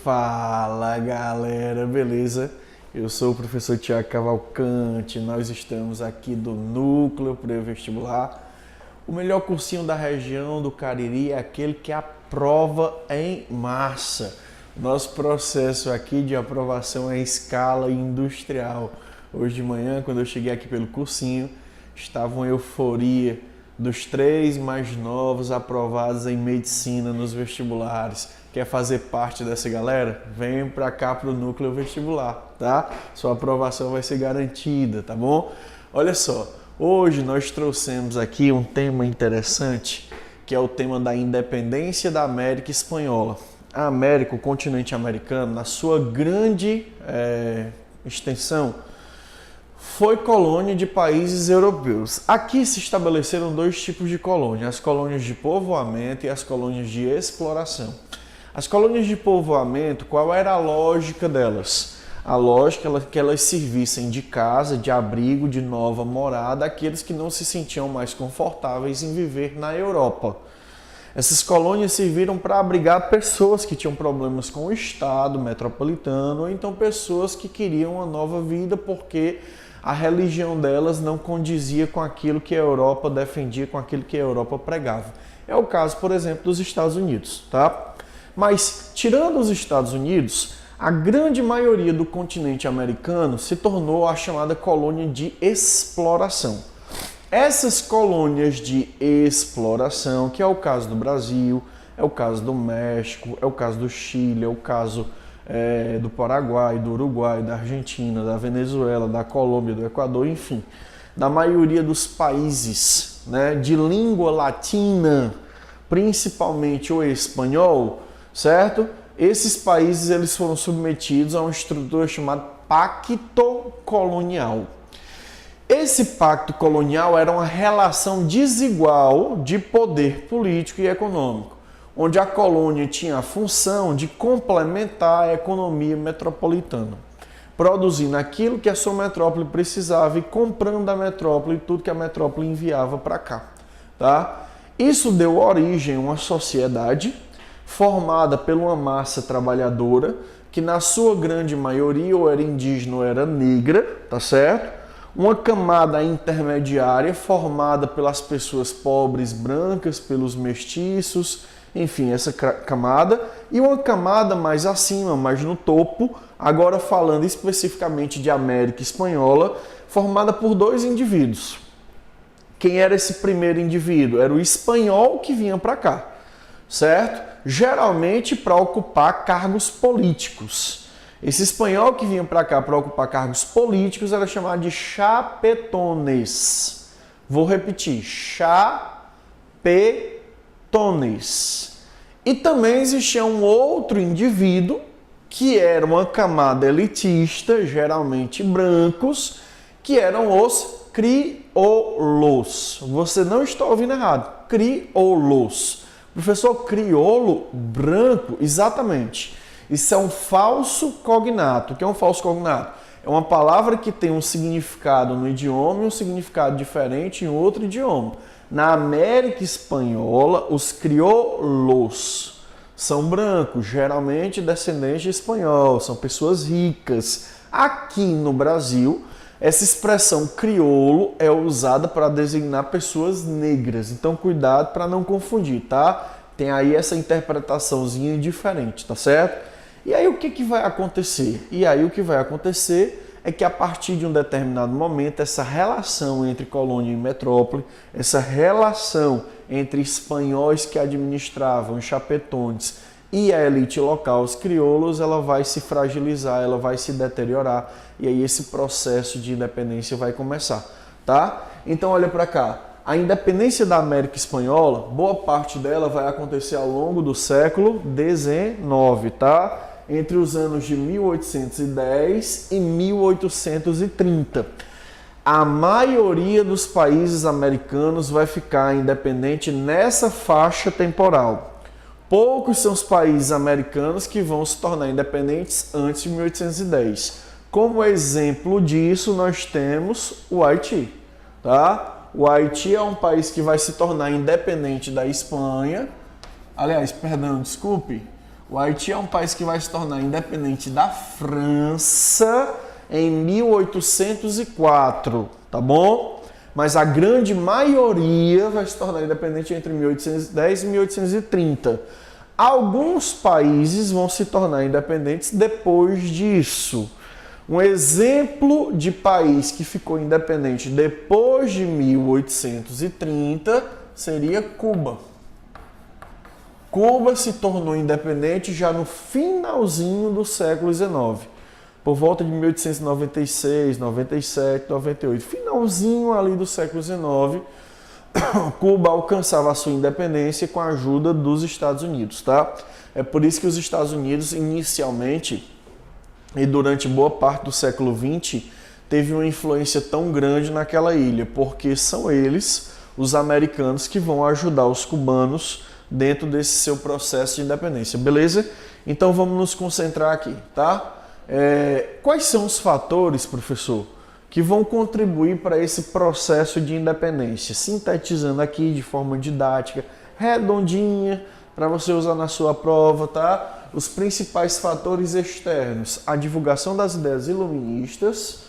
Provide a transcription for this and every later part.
Fala galera, beleza? Eu sou o professor Thiago Cavalcante, nós estamos aqui do Núcleo Pré-Vestibular. O melhor cursinho da região do Cariri é aquele que aprova em massa. Nosso processo aqui de aprovação é em escala industrial. Hoje de manhã, quando eu cheguei aqui pelo cursinho, estava uma euforia dos 3 mais novos aprovados em medicina nos vestibulares. Quer fazer parte dessa galera? Vem pra cá pro Núcleo Vestibular, tá? Sua aprovação vai ser garantida, tá bom? Olha só, hoje nós trouxemos aqui um tema interessante, que é o tema da independência da América Espanhola. A América, o continente americano, na sua grande extensão, foi colônia de países europeus. Aqui se estabeleceram 2 tipos de colônia, as colônias de povoamento e as colônias de exploração. As colônias de povoamento, qual era a lógica delas? A lógica é que elas servissem de casa, de abrigo, de nova morada àqueles que não se sentiam mais confortáveis em viver na Europa. Essas colônias serviram para abrigar pessoas que tinham problemas com o Estado metropolitano, ou então pessoas que queriam uma nova vida porque a religião delas não condizia com aquilo que a Europa defendia, com aquilo que a Europa pregava. É o caso, por exemplo, dos Estados Unidos, tá? Mas, tirando os Estados Unidos, a grande maioria do continente americano se tornou a chamada colônia de exploração. Essas colônias de exploração, que é o caso do Brasil, é o caso do México, é o caso do Chile, é o caso do Paraguai, do Uruguai, da Argentina, da Venezuela, da Colômbia, do Equador, enfim, da maioria dos países, né, de língua latina, principalmente o espanhol, certo? Esses países eles foram submetidos a uma estrutura chamada Pacto Colonial. Esse pacto colonial era uma relação desigual de poder político e econômico, onde a colônia tinha a função de complementar a economia metropolitana, produzindo aquilo que a sua metrópole precisava e comprando da metrópole tudo que a metrópole enviava para cá, tá? Isso deu origem a uma sociedade formada por uma massa trabalhadora que na sua grande maioria ou era indígena ou era negra, tá certo? Uma camada intermediária formada pelas pessoas pobres brancas, pelos mestiços, enfim, essa camada, e uma camada mais acima, mais no topo, agora falando especificamente de América Espanhola, formada por 2 indivíduos. Quem era esse primeiro indivíduo? Era o espanhol que vinha para cá, certo? Geralmente para ocupar cargos políticos. Esse espanhol que vinha para cá para ocupar cargos políticos era chamado de chapetones. Vou repetir, chapetones. E também existia um outro indivíduo que era uma camada elitista, geralmente brancos, que eram os crioulos. Você não está ouvindo errado, crioulos. Professor, crioulo branco, exatamente. Isso é um falso cognato. O que é um falso cognato? É uma palavra que tem um significado no idioma e um significado diferente em outro idioma. Na América Espanhola, os crioulos são brancos, geralmente descendentes de espanhol, são pessoas ricas. Aqui no Brasil, essa expressão crioulo é usada para designar pessoas negras. Então, cuidado para não confundir, tá? Tem aí essa interpretaçãozinha diferente, tá certo? E aí o que vai acontecer? E aí o que vai acontecer é que a partir de um determinado momento, essa relação entre colônia e metrópole, essa relação entre espanhóis que administravam os chapetones e a elite local, os crioulos, ela vai se fragilizar, ela vai se deteriorar, e aí esse processo de independência vai começar, tá? Então olha para cá, a independência da América Espanhola, boa parte dela vai acontecer ao longo do século XIX, tá? Entre os anos de 1810 e 1830. A maioria dos países americanos vai ficar independente nessa faixa temporal. Poucos são os países americanos que vão se tornar independentes antes de 1810. Como exemplo disso, nós temos o Haiti, tá? O Haiti é um país que vai se tornar independente da Espanha. Aliás, perdão, desculpe. O Haiti é um país que vai se tornar independente da França em 1804, tá bom? Mas a grande maioria vai se tornar independente entre 1810 e 1830. Alguns países vão se tornar independentes depois disso. Um exemplo de país que ficou independente depois de 1830 seria Cuba. Cuba se tornou independente já no finalzinho do século XIX, por volta de 1896, 97, 98. Finalzinho ali do século XIX, Cuba alcançava a sua independência com a ajuda dos Estados Unidos, tá? É por isso que os Estados Unidos, inicialmente, e durante boa parte do século XX, teve uma influência tão grande naquela ilha, porque são eles, os americanos, que vão ajudar os cubanos dentro desse seu processo de independência, beleza? Então vamos nos concentrar aqui, tá? Quais são os fatores, professor, que vão contribuir para esse processo de independência? Sintetizando aqui de forma didática, redondinha, para você usar na sua prova, tá? Os principais fatores externos, a divulgação das ideias iluministas.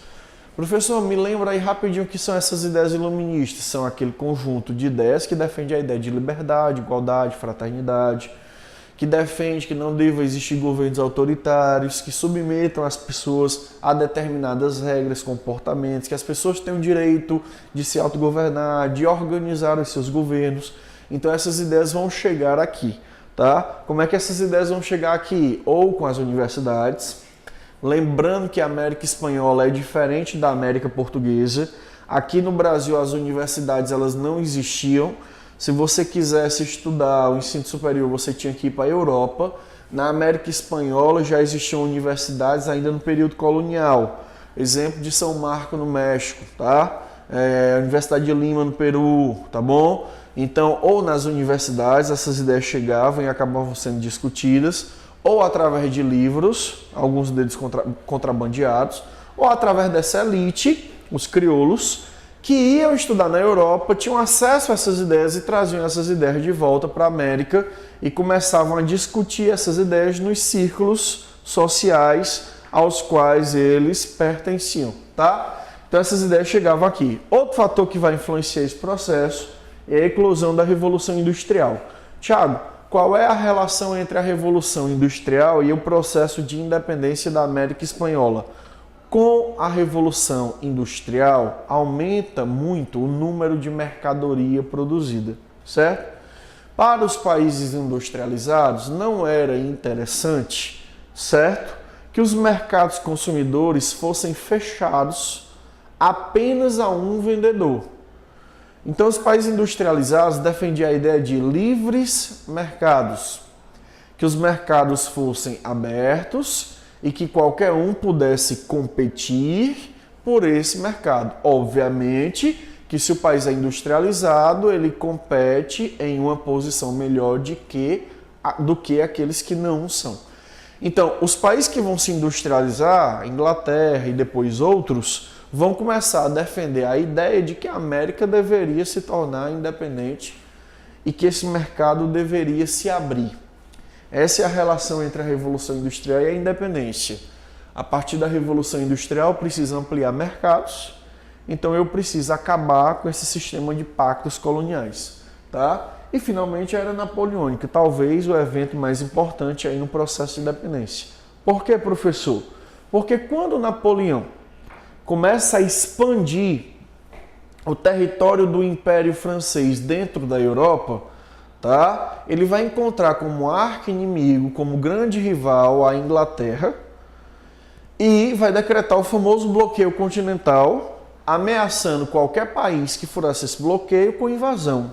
Professor, me lembra aí rapidinho o que são essas ideias iluministas. São aquele conjunto de ideias que defende a ideia de liberdade, igualdade, fraternidade, que defende que não deva existir governos autoritários, que submetam as pessoas a determinadas regras, comportamentos, que as pessoas têm o direito de se autogovernar, de organizar os seus governos. Então essas ideias vão chegar aqui, tá? Como é que essas ideias vão chegar aqui? Ou com as universidades, lembrando que a América Espanhola é diferente da América Portuguesa. Aqui no Brasil as universidades elas não existiam. Se você quisesse estudar o ensino superior, você tinha que ir para a Europa. Na América Espanhola já existiam universidades ainda no período colonial. Exemplo de São Marco, no México, tá? A Universidade de Lima, no Peru, tá bom? Então, ou nas universidades essas ideias chegavam e acabavam sendo discutidas, ou através de livros, alguns deles contrabandeados, ou através dessa elite, os crioulos, que iam estudar na Europa, tinham acesso a essas ideias e traziam essas ideias de volta para a América e começavam a discutir essas ideias nos círculos sociais aos quais eles pertenciam, tá? Então essas ideias chegavam aqui. Outro fator que vai influenciar esse processo é a eclosão da Revolução Industrial. Tiago, qual é a relação entre a Revolução Industrial e o processo de independência da América Espanhola? Com a Revolução Industrial, aumenta muito o número de mercadoria produzida, certo? Para os países industrializados, não era interessante, certo, que os mercados consumidores fossem fechados apenas a um vendedor. Então, os países industrializados defendiam a ideia de livres mercados, que os mercados fossem abertos e que qualquer um pudesse competir por esse mercado. Obviamente que se o país é industrializado, ele compete em uma posição melhor do que aqueles que não são. Então, os países que vão se industrializar, Inglaterra e depois outros, vão começar a defender a ideia de que a América deveria se tornar independente e que esse mercado deveria se abrir. Essa é a relação entre a Revolução Industrial e a independência. A partir da Revolução Industrial, precisa ampliar mercados, então eu preciso acabar com esse sistema de pactos coloniais, tá? E finalmente a Era Napoleônica, talvez o evento mais importante aí no processo de independência. Por que, professor? Porque quando Napoleão começa a expandir o território do Império Francês dentro da Europa, tá? Ele vai encontrar como arqui-inimigo, como grande rival a Inglaterra e vai decretar o famoso bloqueio continental, ameaçando qualquer país que furasse esse bloqueio com invasão.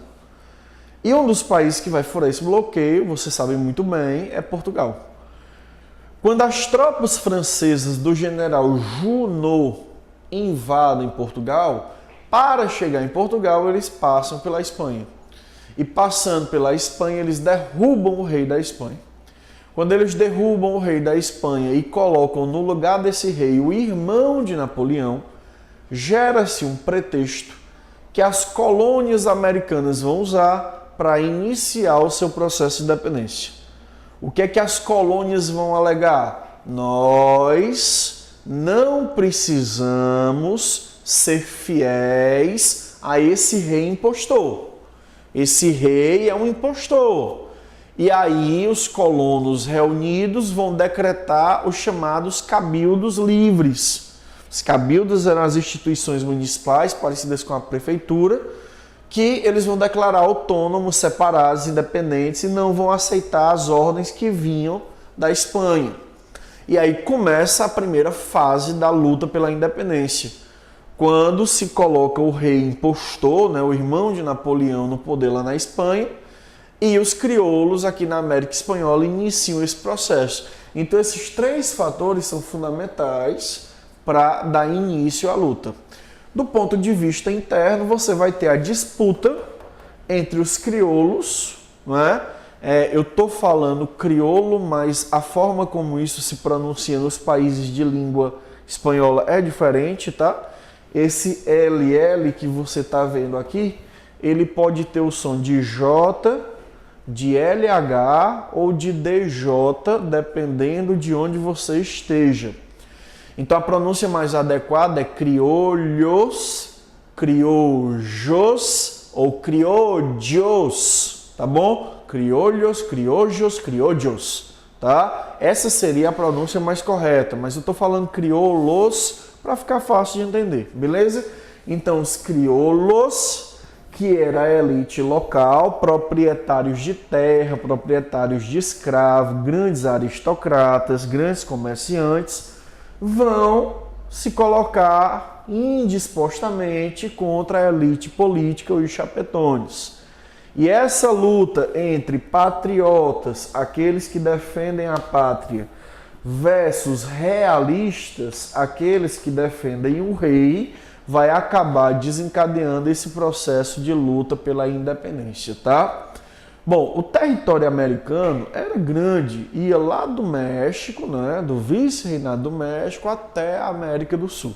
E um dos países que vai furar esse bloqueio, você sabe muito bem, é Portugal. Quando as tropas francesas do general Junot invadem Portugal, para chegar em Portugal eles passam pela Espanha. E passando pela Espanha, eles derrubam o rei da Espanha. Quando eles derrubam o rei da Espanha e colocam no lugar desse rei o irmão de Napoleão, gera-se um pretexto que as colônias americanas vão usar para iniciar o seu processo de independência. O que é que as colônias vão alegar? Nós não precisamos ser fiéis a esse rei impostor. Esse rei é um impostor. E aí os colonos reunidos vão decretar os chamados cabildos livres. Os cabildos eram as instituições municipais parecidas com a prefeitura, que eles vão declarar autônomos, separados, independentes e não vão aceitar as ordens que vinham da Espanha. E aí começa a primeira fase da luta pela independência, quando se coloca o rei impostor, né, o irmão de Napoleão, no poder lá na Espanha, e os crioulos aqui na América Espanhola iniciam esse processo. Então esses três fatores são fundamentais para dar início à luta. Do ponto de vista interno, você vai ter a disputa entre os crioulos, não é? Eu estou falando crioulo, mas a forma como isso se pronuncia nos países de língua espanhola é diferente, tá? Esse LL que você está vendo aqui, ele pode ter o som de J, de LH ou de DJ, dependendo de onde você esteja. Então a pronúncia mais adequada é criolhos, criojos ou criollos, tá bom? Criolhos, criojos, criojos, tá? Essa seria a pronúncia mais correta, mas eu estou falando crioulos para ficar fácil de entender, beleza? Então os crioulos, que era a elite local, proprietários de terra, proprietários de escravos, grandes aristocratas, grandes comerciantes, vão se colocar indispostamente contra a elite política, os chapetones. E essa luta entre patriotas, aqueles que defendem a pátria, versus realistas, aqueles que defendem o rei, vai acabar desencadeando esse processo de luta pela independência, tá? Bom, o território americano era grande, ia lá do México, né, do vice-reinado do México até a América do Sul,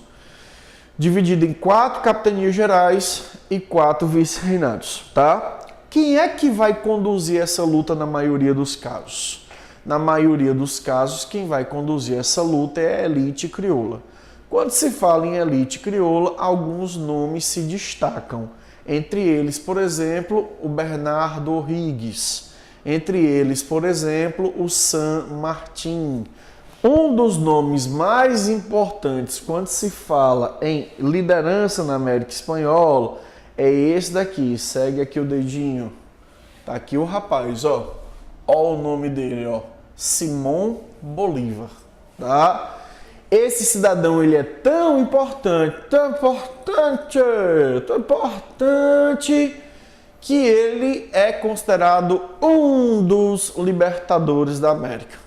dividido em 4 capitanias gerais e 4 vice-reinados, tá? Quem é que vai conduzir essa luta na maioria dos casos? Na maioria dos casos, quem vai conduzir essa luta é a elite crioula. Quando se fala em elite crioula, alguns nomes se destacam. Entre eles, por exemplo, o Bernardo O'Higgins. Entre eles, por exemplo, o San Martín. Um dos nomes mais importantes quando se fala em liderança na América Espanhola é esse daqui. Segue aqui o dedinho. Tá aqui o rapaz, ó. Ó o nome dele, ó. Simón Bolívar, tá? Esse cidadão, ele é tão importante, que ele é considerado um dos libertadores da América.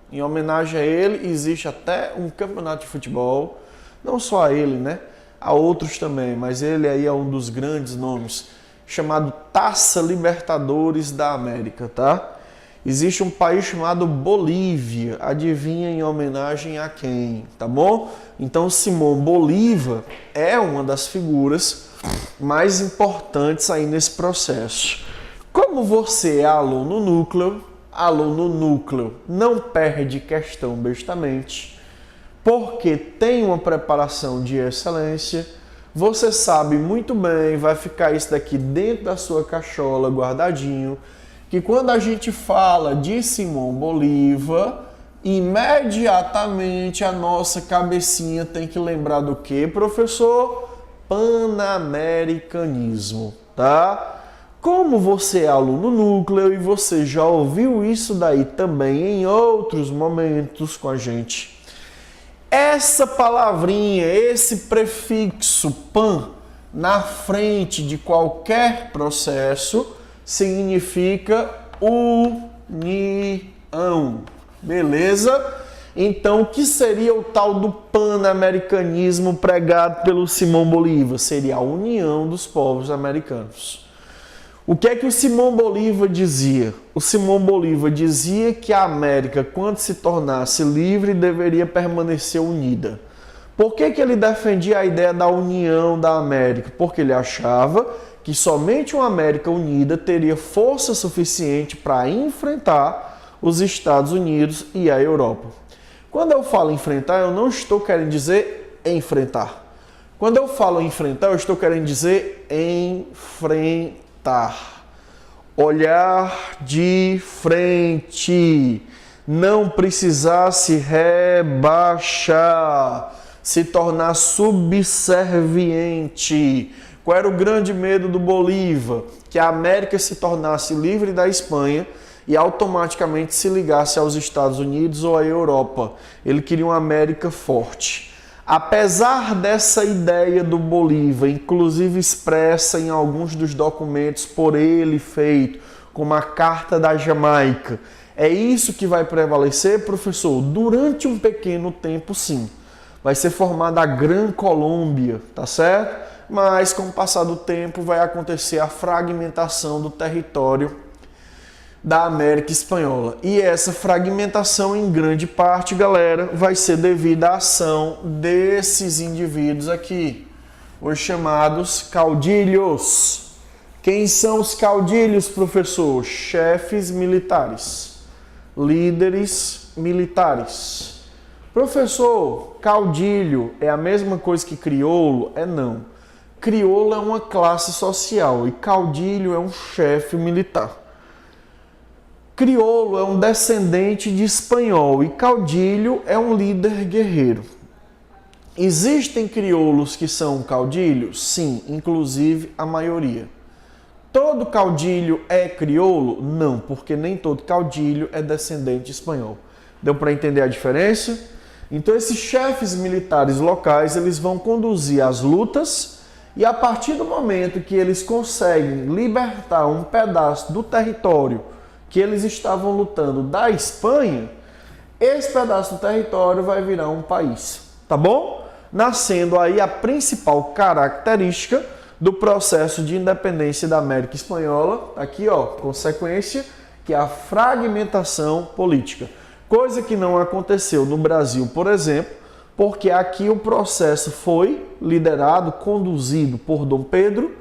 Em homenagem a ele, existe até um campeonato de futebol, não só a ele, né? Há outros também, mas ele aí é um dos grandes nomes, chamado Taça Libertadores da América, tá? Existe um país chamado Bolívia, adivinha em homenagem a quem, tá bom? Então Simón Bolívar é uma das figuras mais importantes aí nesse processo. Como você é aluno núcleo não perde questão bestamente, porque tem uma preparação de excelência, você sabe muito bem, vai ficar isso daqui dentro da sua cachola guardadinho, que quando a gente fala de Simón Bolívar, imediatamente a nossa cabecinha tem que lembrar do que, professor? Panamericanismo, tá? Como você é aluno núcleo e você já ouviu isso daí também em outros momentos com a gente, essa palavrinha, esse prefixo pan na frente de qualquer processo significa união, beleza? Então, o que seria o tal do panamericanismo pregado pelo Simón Bolívar? Seria a união dos povos americanos. O que é que o Simón Bolívar dizia? O Simón Bolívar dizia que a América, quando se tornasse livre, deveria permanecer unida. Por que ele defendia a ideia da união da América? Porque ele achava que somente uma América unida teria força suficiente para enfrentar os Estados Unidos e a Europa. Quando eu falo enfrentar, eu não estou querendo dizer enfrentar. Quando eu falo enfrentar, eu estou querendo dizer enfrentar. Olhar de frente. Não precisar se rebaixar, se tornar subserviente. Qual era o grande medo do Bolívar? Que a América se tornasse livre da Espanha e automaticamente se ligasse aos Estados Unidos ou à Europa. Ele queria uma América forte. Apesar dessa ideia do Bolívar, inclusive expressa em alguns dos documentos por ele feito, como a Carta da Jamaica, é isso que vai prevalecer, professor? Durante um pequeno tempo, sim. Vai ser formada a Gran Colômbia, tá certo? Mas com o passar do tempo vai acontecer a fragmentação do território da América Espanhola. E essa fragmentação, em grande parte, galera, vai ser devido à ação desses indivíduos aqui, os chamados caudilhos. Quem são os caudilhos, professor? Chefes militares, líderes militares. Professor, caudilho é a mesma coisa que crioulo? Não. Crioulo é uma classe social e caudilho é um chefe militar. Crioulo é um descendente de espanhol e caudilho é um líder guerreiro. Existem crioulos que são caudilhos? Sim, inclusive a maioria. Todo caudilho é crioulo? Não, porque nem todo caudilho é descendente espanhol. Deu para entender a diferença? Então esses chefes militares locais, eles vão conduzir as lutas e a partir do momento que eles conseguem libertar um pedaço do território que eles estavam lutando da Espanha, esse pedaço do território vai virar um país, tá bom? Nascendo aí a principal característica do processo de independência da América Espanhola, aqui ó, consequência, que é a fragmentação política. Coisa que não aconteceu no Brasil, por exemplo, porque aqui o processo foi liderado, conduzido por Dom Pedro,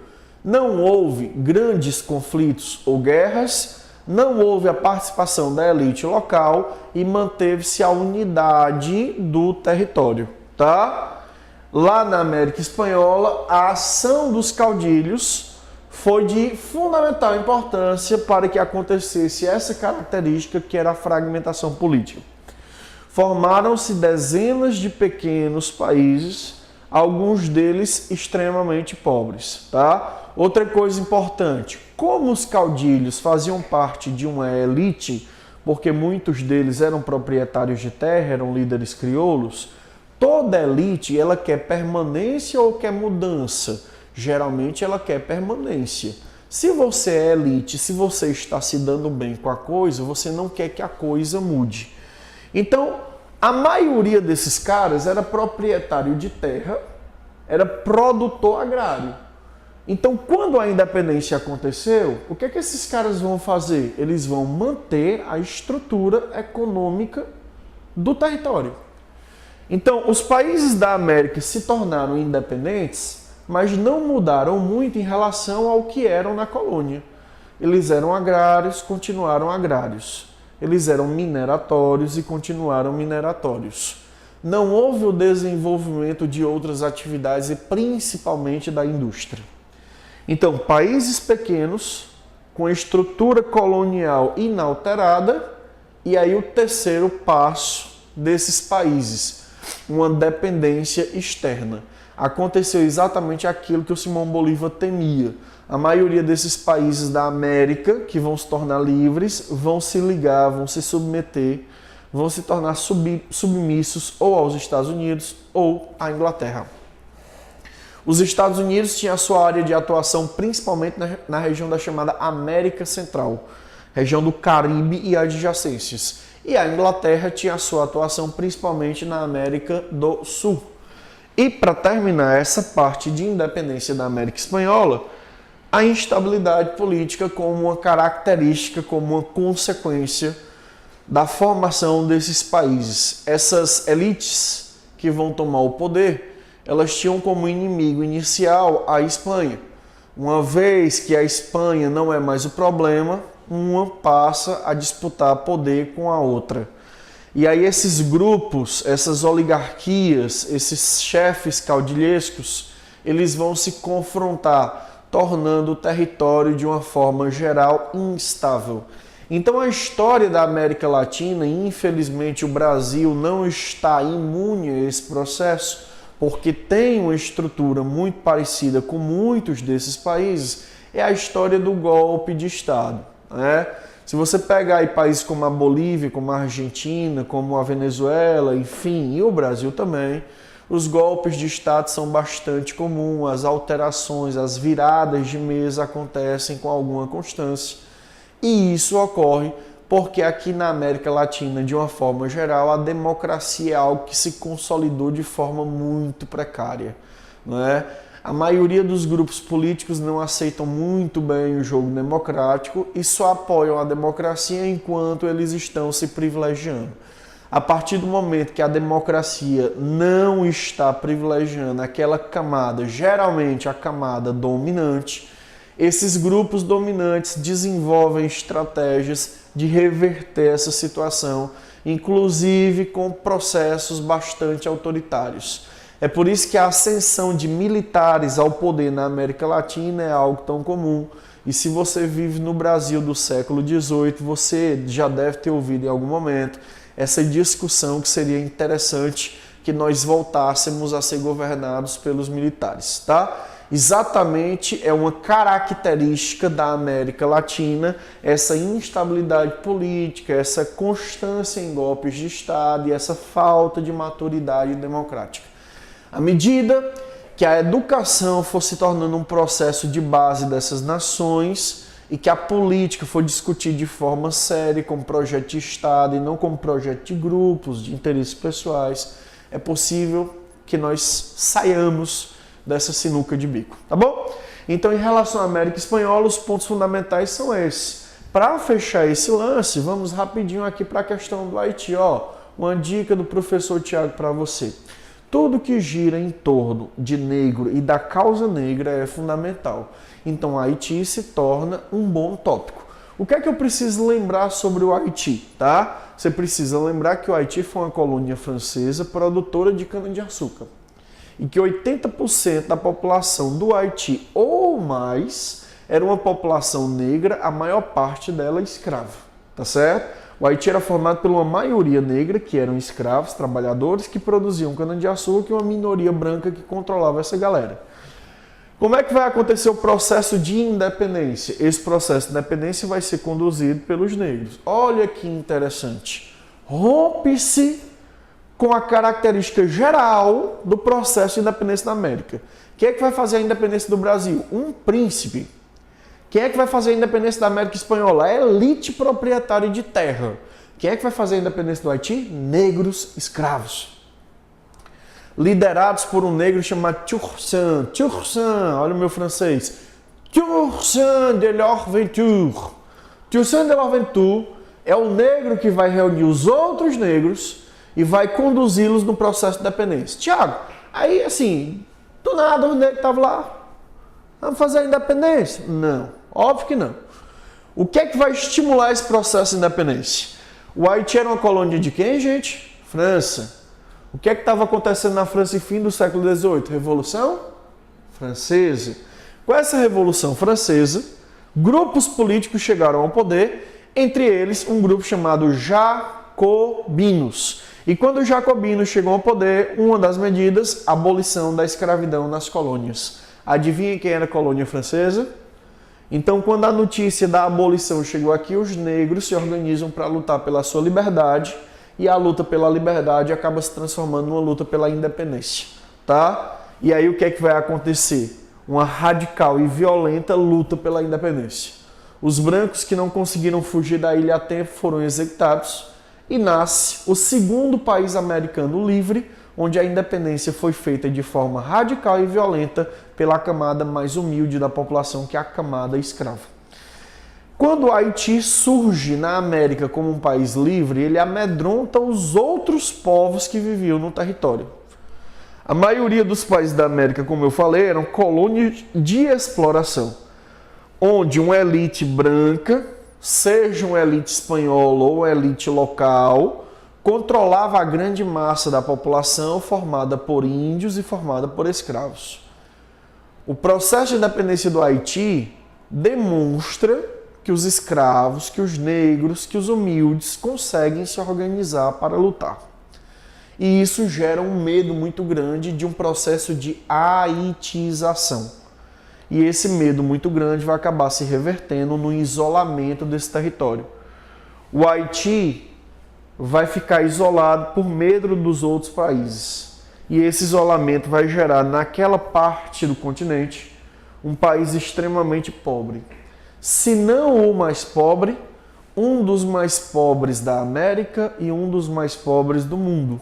não houve grandes conflitos ou guerras, não houve a participação da elite local e manteve-se a unidade do território, tá? Lá na América Espanhola, a ação dos caudilhos foi de fundamental importância para que acontecesse essa característica que era a fragmentação política. Formaram-se dezenas de pequenos países, alguns deles extremamente pobres, tá? Outra coisa importante, como os caudilhos faziam parte de uma elite, porque muitos deles eram proprietários de terra, eram líderes crioulos, toda elite ela quer permanência ou quer mudança? Geralmente ela quer permanência. Se você é elite, se você está se dando bem com a coisa, você não quer que a coisa mude. Então, a maioria desses caras era proprietário de terra, era produtor agrário. Então, quando a independência aconteceu, o que é que esses caras vão fazer? Eles vão manter a estrutura econômica do território. Então, os países da América se tornaram independentes, mas não mudaram muito em relação ao que eram na colônia. Eles eram agrários, continuaram agrários. Eles eram mineratórios e continuaram mineratórios. Não houve o desenvolvimento de outras atividades e principalmente da indústria. Então, países pequenos, com estrutura colonial inalterada, e aí o terceiro passo desses países, uma dependência externa. Aconteceu exatamente aquilo que o Simão Bolívar temia. A maioria desses países da América, que vão se tornar livres, vão se ligar, vão se submeter, vão se tornar submissos ou aos Estados Unidos ou à Inglaterra. Os Estados Unidos tinham a sua área de atuação principalmente na região da chamada América Central, região do Caribe e adjacências. E a Inglaterra tinha a sua atuação principalmente na América do Sul. E para terminar essa parte de independência da América Espanhola, a instabilidade política como uma característica, como uma consequência da formação desses países. Essas elites que vão tomar o poder, elas tinham como inimigo inicial a Espanha. Uma vez que a Espanha não é mais o problema, uma passa a disputar poder com a outra. E aí esses grupos, essas oligarquias, esses chefes caudilhescos, eles vão se confrontar, tornando o território de uma forma geral instável. Então a história da América Latina, infelizmente o Brasil não está imune a esse processo, porque tem uma estrutura muito parecida com muitos desses países, é a história do golpe de Estado, né? Se você pegar aí países como a Bolívia, como a Argentina, como a Venezuela, enfim, e o Brasil também, os golpes de Estado são bastante comuns, as alterações, as viradas de mesa acontecem com alguma constância. E isso ocorre porque aqui na América Latina, de uma forma geral, a democracia é algo que se consolidou de forma muito precária, não é? A maioria dos grupos políticos não aceitam muito bem o jogo democrático e só apoiam a democracia enquanto eles estão se privilegiando. A partir do momento que a democracia não está privilegiando aquela camada, geralmente a camada dominante, esses grupos dominantes desenvolvem estratégias de reverter essa situação, inclusive com processos bastante autoritários. É por isso que a ascensão de militares ao poder na América Latina é algo tão comum. E se você vive no Brasil do século XVIII, você já deve ter ouvido em algum momento essa discussão que seria interessante que nós voltássemos a ser governados pelos militares, tá? Exatamente é uma característica da América Latina essa instabilidade política, essa constância em golpes de Estado e essa falta de maturidade democrática. À medida que a educação for se tornando um processo de base dessas nações e que a política for discutida de forma séria, como projeto de Estado e não como projeto de grupos, de interesses pessoais, é possível que nós saiamos dessa sinuca de bico, tá bom? Então, em relação à América Espanhola, os pontos fundamentais são esses. Para fechar esse lance, vamos rapidinho aqui para a questão do Haiti. Uma dica do professor Tiago para você. Tudo que gira em torno de negro e da causa negra é fundamental. Então, Haiti se torna um bom tópico. O que é que eu preciso lembrar sobre o Haiti, tá? Você precisa lembrar que o Haiti foi uma colônia francesa produtora de cana-de-açúcar. E que 80% da população do Haiti ou mais era uma população negra, a maior parte dela escrava, tá certo? O Haiti era formado por uma maioria negra, que eram escravos, trabalhadores, que produziam cana-de-açúcar e uma minoria branca que controlava essa galera. Como é que vai acontecer o processo de independência? Esse processo de independência vai ser conduzido pelos negros. Olha que interessante. Rompe-se com a característica geral do processo de independência da América. Quem é que vai fazer a independência do Brasil? Um príncipe. Quem é que vai fazer a independência da América Espanhola? A elite proprietária de terra. Quem é que vai fazer a independência do Haiti? Negros escravos. Liderados por um negro chamado Toussaint. Toussaint, olha o meu francês. Toussaint de Louverture. Toussaint de Louverture é o negro que vai reunir os outros negros e vai conduzi-los no processo de independência. Tiago, aí assim, do nada o negro estava lá, vamos fazer a independência? Não, óbvio que não. O que é que vai estimular esse processo de independência? O Haiti era uma colônia de quem, gente? França. O que é que estava acontecendo na França em fim do século XVIII? Revolução Francesa. Com essa Revolução Francesa, grupos políticos chegaram ao poder, entre eles um grupo chamado Jacobinos. E quando os jacobinos chegam ao poder, uma das medidas, a abolição da escravidão nas colônias. Adivinha quem era a colônia francesa? Então, quando a notícia da abolição chegou aqui, os negros se organizam para lutar pela sua liberdade e a luta pela liberdade acaba se transformando numa luta pela independência, tá? E aí o que é que vai acontecer? Uma radical e violenta luta pela independência. Os brancos que não conseguiram fugir da ilha a tempo foram executados e nasce o segundo país americano livre, onde a independência foi feita de forma radical e violenta pela camada mais humilde da população, que é a camada escrava. Quando o Haiti surge na América como um país livre, ele amedronta os outros povos que viviam no território. A maioria dos países da América, como eu falei, eram colônias de exploração, onde uma elite branca seja uma elite espanhola ou elite local, controlava a grande massa da população formada por índios e formada por escravos. O processo de independência do Haiti demonstra que os escravos, que os negros, que os humildes conseguem se organizar para lutar. E isso gera um medo muito grande de um processo de haitização. E esse medo muito grande vai acabar se revertendo no isolamento desse território. O Haiti vai ficar isolado por medo dos outros países. E esse isolamento vai gerar naquela parte do continente um país extremamente pobre. Se não o mais pobre, um dos mais pobres da América e um dos mais pobres do mundo.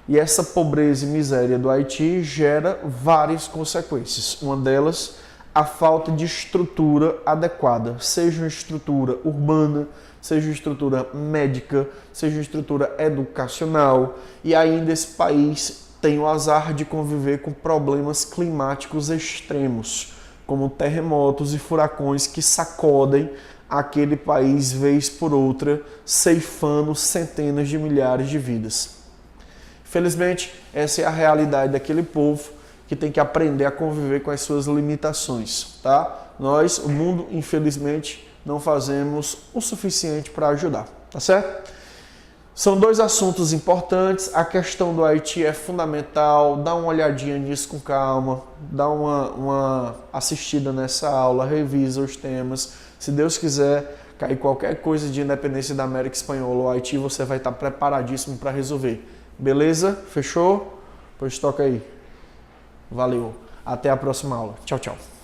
E essa pobreza e miséria do Haiti gera várias consequências. Uma delas, a falta de estrutura adequada, seja uma estrutura urbana, seja uma estrutura médica, seja uma estrutura educacional. E ainda esse país tem o azar de conviver com problemas climáticos extremos, como terremotos e furacões que sacodem aquele país vez por outra, ceifando centenas de milhares de vidas. Felizmente, essa é a realidade daquele povo que tem que aprender a conviver com as suas limitações, tá? Nós, o mundo, infelizmente, não fazemos o suficiente para ajudar, tá certo? São dois assuntos importantes. A questão do Haiti é fundamental. Dá uma olhadinha nisso com calma, dá uma assistida nessa aula, revisa os temas. Se Deus quiser, cair qualquer coisa de independência da América Espanhola ou Haiti, você vai estar preparadíssimo para resolver. Beleza? Fechou? Pois toca aí. Valeu. Até a próxima aula. Tchau, tchau.